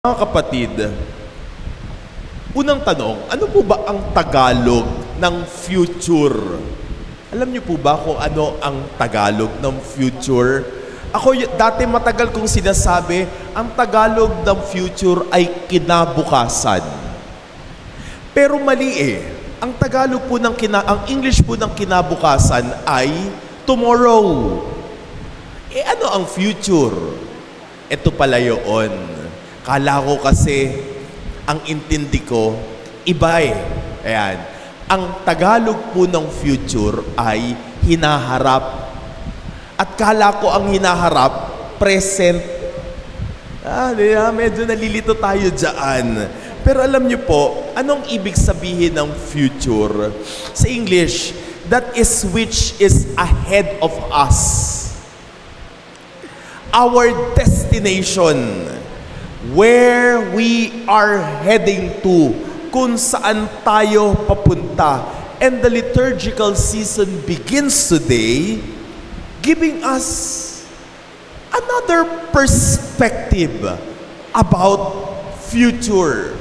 Mga kapatid, unang tanong, ano po ba ang Tagalog ng future? Alam niyo po ba kung ano ang Tagalog ng future? Ako dati matagal kong sinasabi, ang Tagalog ng future ay kinabukasan. Pero mali eh. Ang Tagalog po ang English po ng kinabukasan ay tomorrow. Eh ano ang future? Ito pala yun. Kala ko kasi, ang intindi ko, iba eh. Ayan. Ang Tagalog po ng future ay hinaharap. At kala ko ang hinaharap, present. Medyo nalilito tayo dyan. Pero alam niyo po, anong ibig sabihin ng future? Sa English, that is which is ahead of us. Our destination. Where we are heading to, kung saan tayo papunta. And the liturgical season begins today, giving us another perspective about future.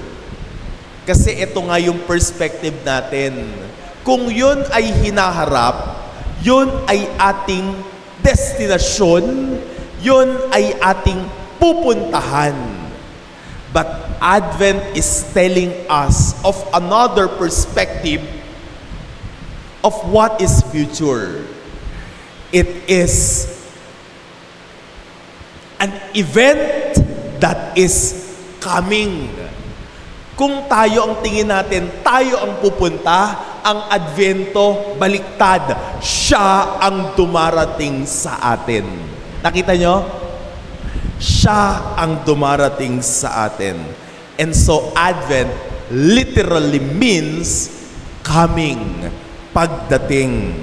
Kasi ito nga yung perspective natin. Kung yun ay hinaharap, yun ay ating destinasyon, yun ay ating pupuntahan. But Advent is telling us of another perspective of what is future. It is an event that is coming. Kung tayo ang tingin natin, tayo ang pupunta, ang Advento baliktad. Siya ang dumarating sa atin. Nakita nyo? Siya ang dumarating sa atin. And so, Advent literally means coming, pagdating.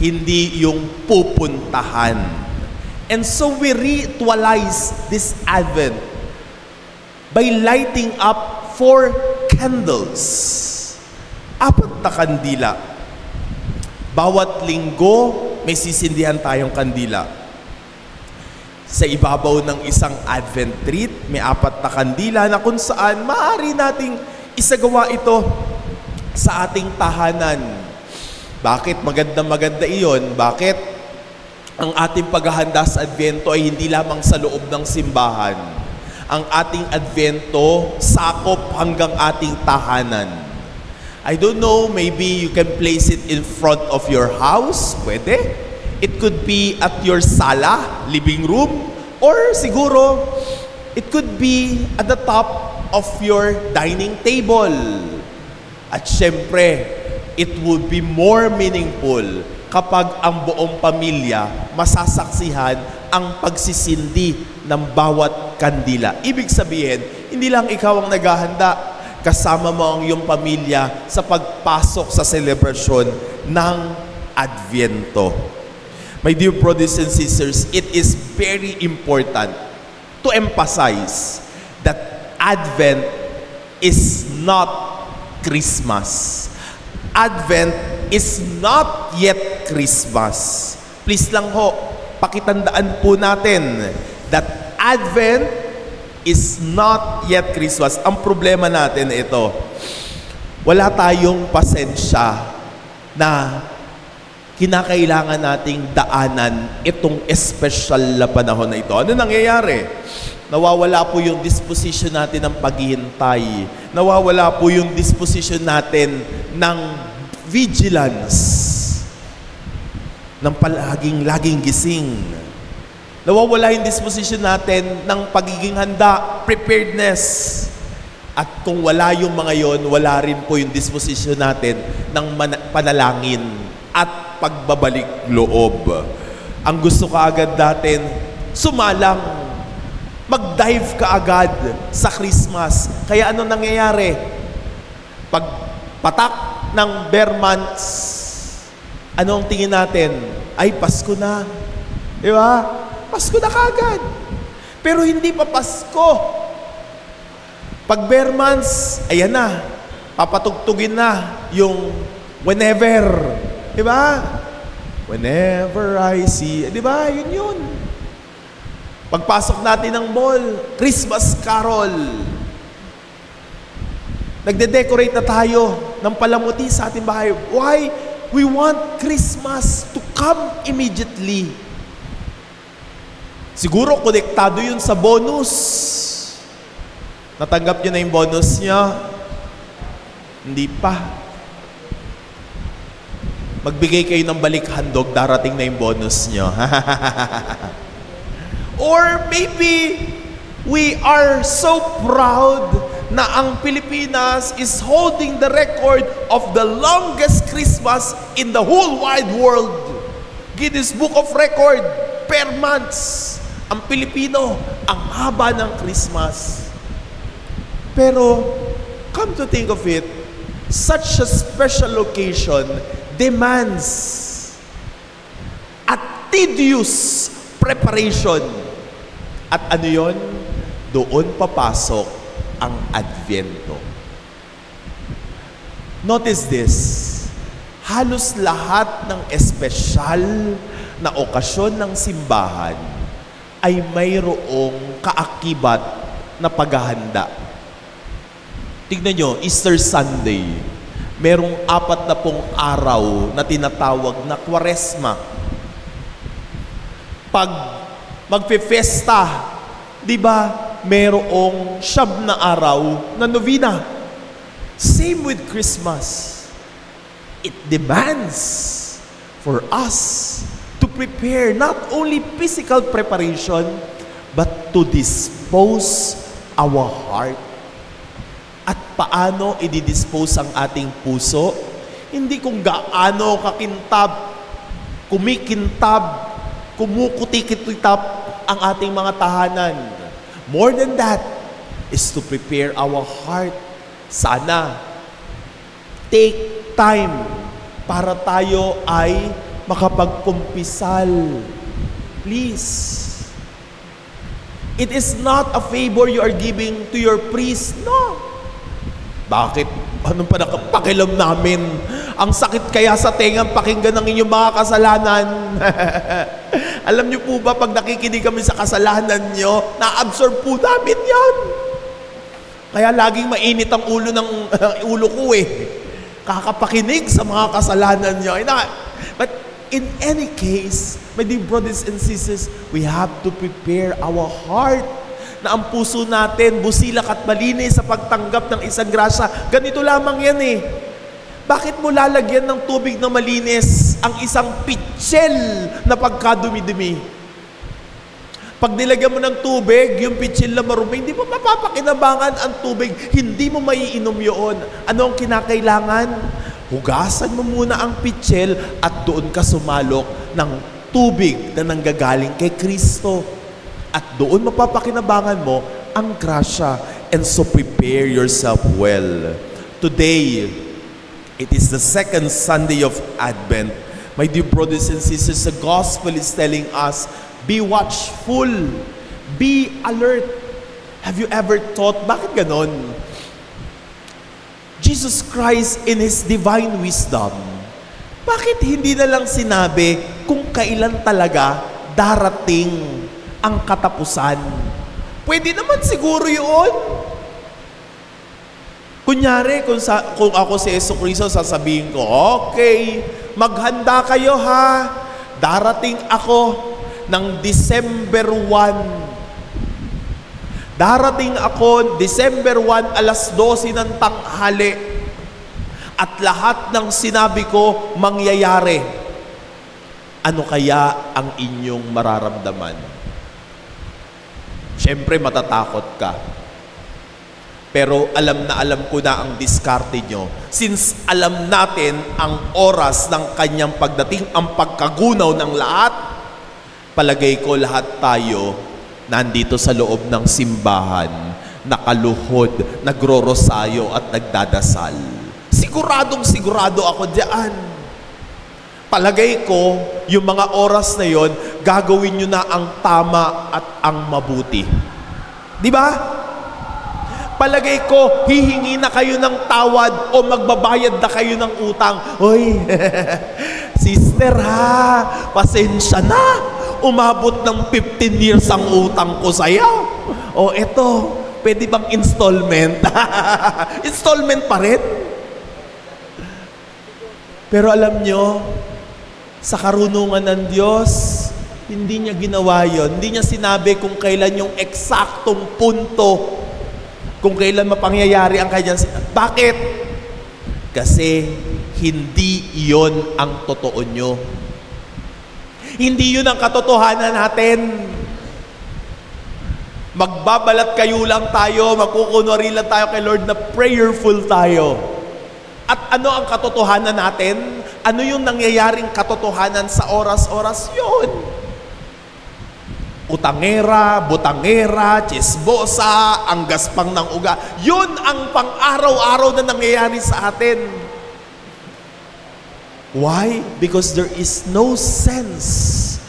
Hindi yung pupuntahan. And so, we ritualize this Advent by lighting up 4 candles. 4 na kandila. Bawat linggo, may sisindihan tayong kandila. Sa ibabaw ng isang Advent treat, may 4 na kandila na kung saan maaari nating isagawa ito sa ating tahanan. Bakit maganda iyon? Bakit ang ating paghahanda sa Advento ay hindi lamang sa loob ng simbahan? Ang ating Advento sakop hanggang ating tahanan. I don't know, maybe you can place it in front of your house. Pwede. It could be at your sala, living room, or siguro, it could be at the top of your dining table. At syempre, it would be more meaningful kapag ang buong pamilya masasaksihan ang pagsisindi ng bawat kandila. Ibig sabihin, hindi lang ikaw ang naghahanda, kasama mo ang iyong pamilya sa pagpasok sa selebrasyon ng Adviento. My dear brothers and sisters, it is very important to emphasize that Advent is not Christmas. Advent is not yet Christmas. Please lang ho, pakitandaan po natin that Advent is not yet Christmas. Ang problema natin ito, wala tayong pasensya na kinakailangan nating daanan itong espesyal na panahon na ito. Ano nangyayari? Nawawala po yung disposition natin ng paghihintay. Nawawala po yung disposition natin ng vigilance. Ng laging gising. Nawawala yung disposition natin ng pagiging handa, preparedness. At kung wala yung mga yon, wala rin po yung disposition natin ng panalangin at pagbabalik loob. Ang gusto kaagad natin, sumalang, mag-dive kaagad sa Christmas. Kaya ano nangyayari? Pag patak ng bare months, ano ang tingin natin? Ay, Pasko na. Di ba? Pasko na kaagad. Pero hindi pa Pasko. Pag bare months, ayan na. Papatugtugin na yung whenever. Diba? Whenever I see, diba? Yun. Pagpasok natin ng mall, Christmas carol. Nagde-decorate na tayo ng palamuti sa ating bahay. Why? We want Christmas to come immediately. Siguro konektado yun sa bonus. Natanggap nyo na yung bonus niya? Hindi pa. Magbigay kayo ng balik handog, darating na yung bonus nyo. Or maybe we are so proud na ang Pilipinas is holding the record of the longest Christmas in the whole wide world. Guinness Book of Record, per months. Ang Pilipino, ang haba ng Christmas. Pero, come to think of it, such a special occasion demands a tedious preparation. At ano yun? Doon papasok ang Advento. Notice this, halos lahat ng espesyal na okasyon ng simbahan ay mayroong kaakibat na paghahanda. Tignan nyo, Easter Sunday, merong 40 araw na tinatawag na Kwaresma. Pag magpe-festa, di ba, merong 9 na araw na novena. Same with Christmas. It demands for us to prepare not only physical preparation, but to dispose our heart. At paano i-dispose ang ating puso? Hindi kung gaano kakintab, kumikintab, kumukutikititap ang ating mga tahanan. More than that is to prepare our heart. Sana take time para tayo ay makapagkumpisal. Please. It is not a favor you are giving to your priest. No. Bakit? Anong pa nakapakilam namin? Ang sakit kaya sa tengang pakinggan ng inyong mga kasalanan. Alam niyo po ba, pag nakikinig kami sa kasalanan niyo, na-absorb po namin yan. Kaya laging mainit ang ulo ko eh. Kakapakinig sa mga kasalanan niyo. But in any case, my dear brothers and sisters, we have to prepare our heart na ang puso natin busilak at malinis sa pagtanggap ng isang grasya. Ganito lamang yan eh. Bakit mo lalagyan ng tubig na malinis ang isang pitsil na pagkadumi-dumi? Pag nilagyan mo ng tubig, yung pitsil na marumi, hindi mo mapapakinabangan ang tubig. Hindi mo maiinom yun. Ano ang kinakailangan? Hugasan mo muna ang pitsil at doon ka sumalok ng tubig na nanggagaling kay Kristo. At doon mapapakinabangan mo ang grasya. And so prepare yourself well. Today, it is the second Sunday of Advent. My dear brothers and sisters, the gospel is telling us, be watchful, be alert. Have you ever thought, bakit ganon? Jesus Christ in His divine wisdom, bakit hindi na lang sinabi kung kailan talaga darating ang katapusan? Pwede naman siguro yun. Kunyari, kung ako si Jesucristo, sasabihin ko, okay, maghanda kayo ha. Darating ako ng December 1. Darating ako December 1, alas 12 ng tanghali. At lahat ng sinabi ko mangyayari. Ano kaya ang inyong mararamdaman? Siyempre, matatakot ka. Pero alam ko na ang diskarte nyo. Since alam natin ang oras ng kanyang pagdating, ang pagkagunaw ng lahat, palagay ko lahat tayo nandito sa loob ng simbahan, nakaluhod, nagrorosaryo at nagdadasal. Sigurado ako diyan. Palagay ko, yung mga oras na yon, gagawin nyo na ang tama at ang mabuti. Di ba? Palagay ko, hihingi na kayo ng tawad o magbabayad na kayo ng utang. Hoy, sister ha, pasensya na. umabot ng 15 years ang utang ko sa'yo. O eto, pwede bang installment? Installment pa rin. Pero alam nyo, sa karunungan ng Diyos, hindi niya ginawa yun. Hindi niya sinabi kung kailan yung eksaktong punto, kung kailan mapangyayari ang kanyang... Bakit? Kasi hindi iyon ang totoo nyo. Hindi yun ang katotohanan natin. Magbabalat kayo lang tayo, magkukunwari lang tayo kay Lord na prayerful tayo. At ano ang katotohanan natin? Ano yung nangyayaring katotohanan sa oras-oras? Yun. Utangera, butangera, chisbosa, ang gaspang ng uga. Yun ang pang-araw-araw na nangyayari sa atin. Why? Because there is no sense.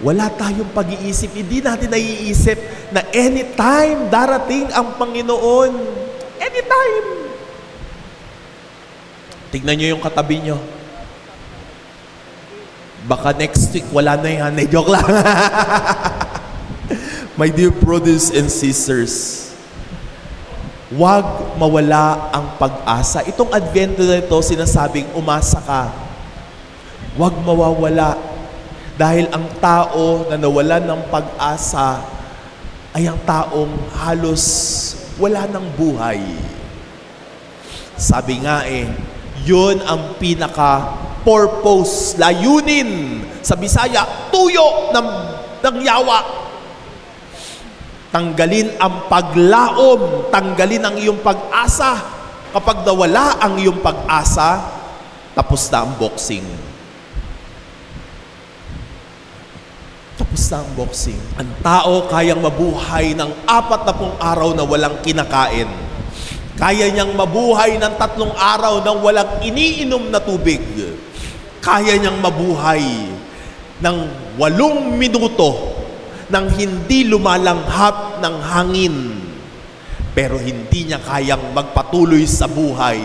Wala tayong pag-iisip. Hindi natin naiisip na anytime darating ang Panginoon. Anytime. Tignan nyo yung katabi nyo. Baka next week wala na yan. Joke lang. My dear brothers and sisters, huwag mawala ang pag-asa. Itong Advento na ito, sinasabing umasa ka. Huwag mawawala. Dahil ang tao na nawalan ng pag-asa ay ang taong halos wala ng buhay. Sabi nga yun ang pinaka-purpose, layunin sa Bisaya, tuyo ng yawa. Tanggalin ang paglaom, tanggalin ang iyong pag-asa. Kapag nawala ang iyong pag-asa, tapos na ang boxing. Tapos na ang boxing. Ang tao kayang mabuhay ng 40 araw na walang kinakain. Kaya niyang mabuhay ng 3 araw na walang iniinom na tubig. Kaya niyang mabuhay ng 8 minuto nang hindi lumalanghap ng hangin. Pero hindi niya kayang magpatuloy sa buhay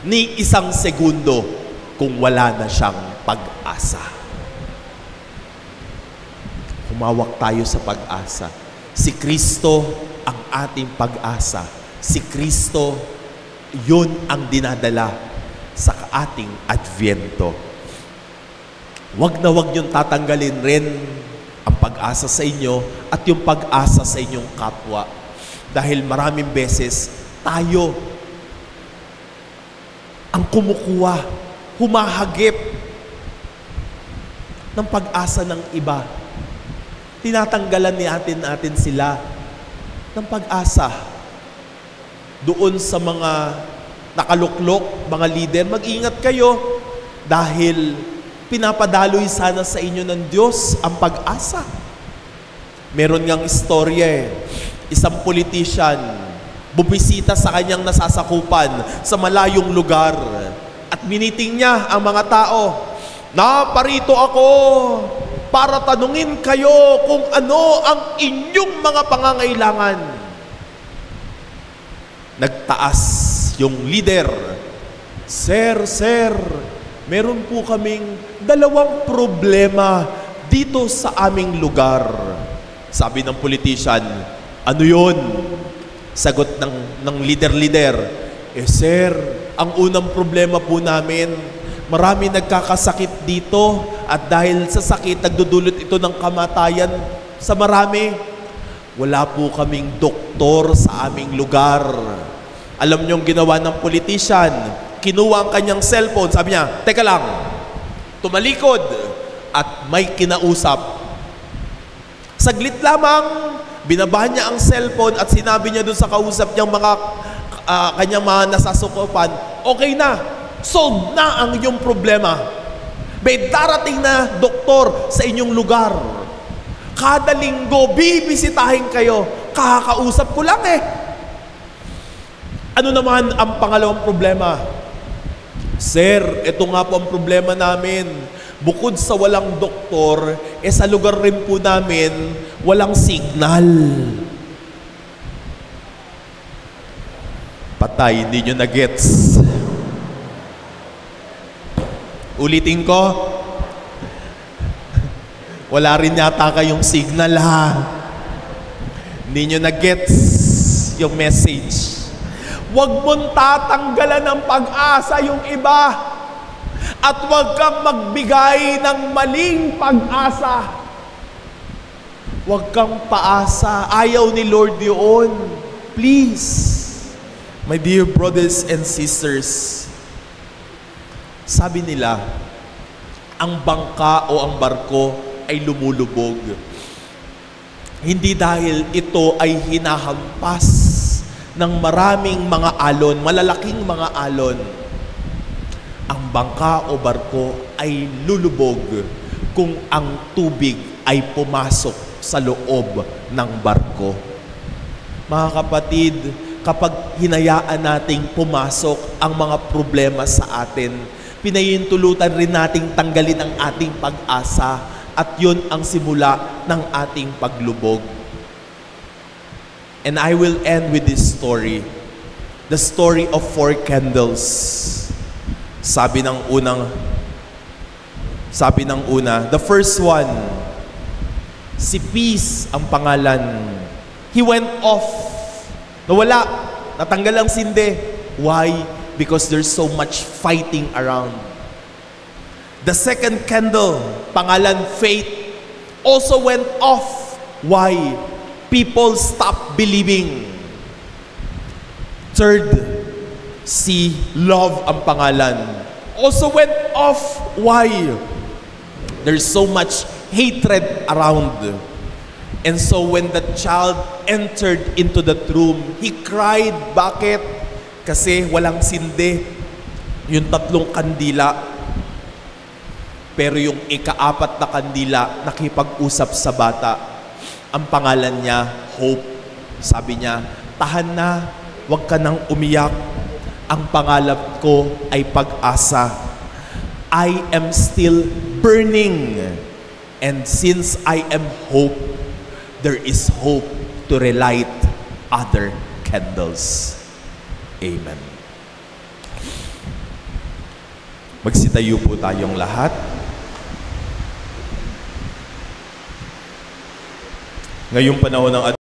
ni 1 segundo kung wala na siyang pag-asa. Humawak tayo sa pag-asa. Si Kristo ang ating pag-asa. Si Kristo, yun ang dinadala sa ating Advento. Huwag na huwag niyong tatanggalin rin ang pag-asa sa inyo at yung pag-asa sa inyong kapwa. Dahil maraming beses, tayo ang kumukuha, humahagip ng pag-asa ng iba. Tinatanggalan natin sila ng pag-asa. Doon sa mga nakaluklok, mga leader, mag-ingat kayo dahil pinapadaloy sana sa inyo ng Diyos ang pag-asa. Meron ngang istorya Isang politician, bumisita sa kanyang nasasakupan sa malayong lugar at miniting niya ang mga tao. Naparito ako para tanungin kayo kung ano ang inyong mga pangangailangan. Nagtaas yung leader. Sir, meron po kaming 2 problema dito sa aming lugar. Sabi ng politician, ano yun? Sagot ng leader. Sir, ang unang problema po namin, marami nagkakasakit dito at dahil sa sakit, nagdudulot ito ng kamatayan sa marami. Wala po kaming doktor sa aming lugar. Alam niyo ang ginawa ng politician? Kinuha ang kanyang cellphone. Sabi niya, teka lang, tumalikod at may kinausap. Saglit lamang, binaba niya ang cellphone at sinabi niya dun sa kausap niyang kanyang mga nasasukupan, okay na, solve na ang iyong problema. May darating na doktor sa inyong lugar. Kada linggo, bibisitahin kayo. Kakausap ko lang Ano naman ang pangalawang problema? Sir, ito nga po ang problema namin. Bukod sa walang doktor, sa lugar rin po namin, walang signal. Patay, hindi nyo na-gets. Ulitin ko. Wala rin yata kayong signal ha. Hindi nyo na-gets yung message. Huwag mong tatanggalan ng pag-asa yung iba. At huwag kang magbigay ng maling pag-asa. Huwag kang paasa. Ayaw ni Lord yun. Please. My dear brothers and sisters, sabi nila, ang bangka o ang barko ay lumulubog. Hindi dahil ito ay hinahampas ng maraming mga alon, malalaking mga alon. Ang bangka o barko ay lulubog kung ang tubig ay pumasok sa loob ng barko. Mga kapatid, kapag hinayaan nating pumasok ang mga problema sa atin, pinahintulutan rin nating tanggalin ang ating pag-asa at yun ang simula ng ating paglubog. And I will end with this story. The story of 4 candles. Sabi ng una, the first one, si Peace ang pangalan. He went off. Nawala. Natanggal ang sinde. Why? Because there's so much fighting around. The second candle, pangalan Faith, also went off. Why? People stopped believing. Third, si Love ang pangalan, also went off. Why? There's so much hatred around. And so when the child entered into that room, he cried. Bakit? Kasi walang sinde. Yung 3 kandila. Pero yung ika-4 na kandila, nakipag-usap sa bata. Ang pangalan niya, Hope. Sabi niya, tahan na, huwag ka nang umiyak. Ang pangalan ko ay Pag-asa. I am still burning. And since I am hope, there is hope to relight other candles. Amen. Magsitayo po tayong lahat. Ngayong panahon ng